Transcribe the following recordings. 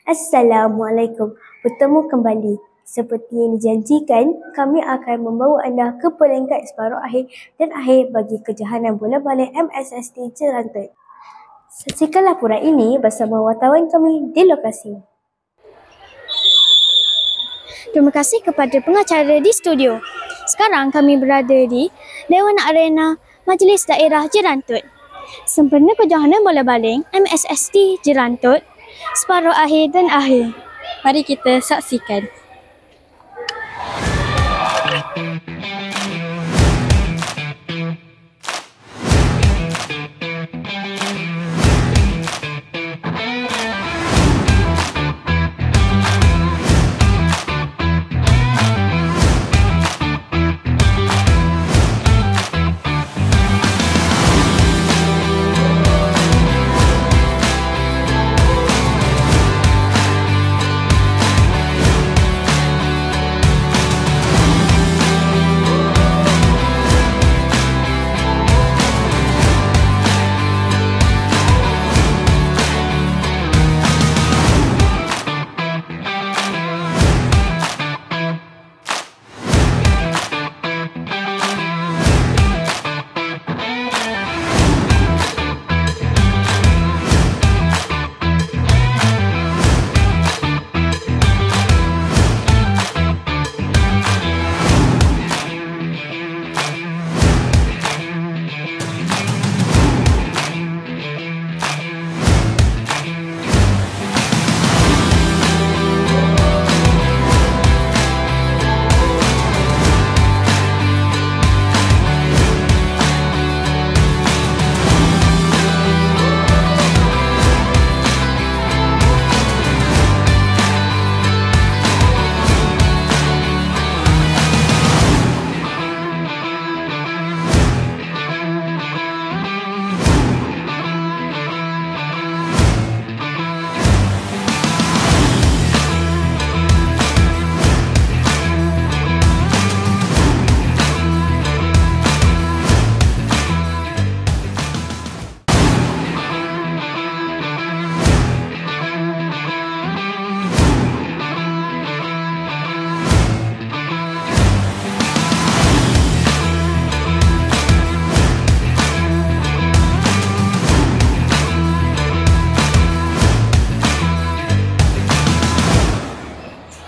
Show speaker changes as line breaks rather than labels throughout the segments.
Assalamualaikum. Bertemu kembali. Seperti yang dijanjikan, kami akan membawa anda ke peringkat separuh akhir dan akhir bagi kejohanan bola balik MSST Jerantut. Saksikan laporan ini bersama wartawan kami di lokasi. Terima kasih kepada pengacara di studio. Sekarang kami berada di Dewan Arena Majlis Daerah Jerantut. Sempena kejohanan bola baling MSST Jerantut separuh akhir dan akhir. Mari kita saksikan.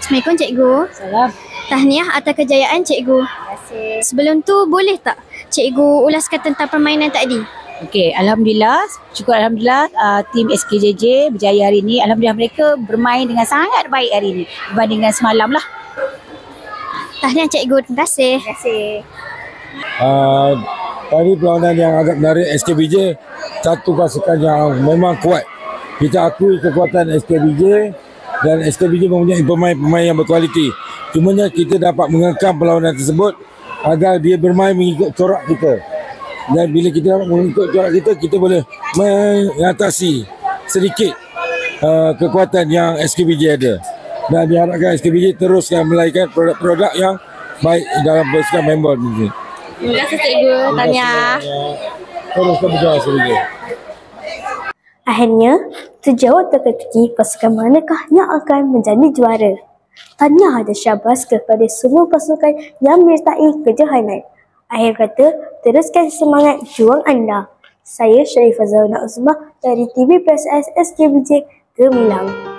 Assalamualaikum Cikgu.
Salam.
Tahniah atas kejayaan Cikgu.
Terima kasih.
Sebelum tu boleh tak Cikgu ulaskan tentang permainan tadi?
Okey, Alhamdulillah, syukur Alhamdulillah tim SKJJ berjaya hari ini. Alhamdulillah mereka bermain dengan sangat baik hari ini berbanding dengan semalam lah.
Tahniah Cikgu, terima kasih.
Terima kasih.
Tadi perlawanan yang agak menarik SKBJ, satu pasukan yang memang kuat. Kita akui kekuatan SKBJ dan SKBJ mempunyai pemain-pemain yang berkualiti. Cumanya kita dapat mengekang perlawanan tersebut agar dia bermain mengikut corak kita. Dan bila kita dapat mengikut corak kita, kita boleh mengatasi sedikit kekuatan yang SKBJ ada. Dan diharapkan SKBJ teruskan melahirkan produk-produk yang baik dalam pasukan member ini.
Terima kasih Cikgu. Tahniah.
Teruskan berjaya SKBJ.
Akhirnya, terjawab teka-teki pasukan manakah yang akan menjadi juara. Tahniah dan syabas kepada semua pasukan yang menyertai kejohanan. Akhir kata, teruskan semangat juang anda. Saya Sharifah Zauna Uzmah dari TV PSS SKBJ Gemilang.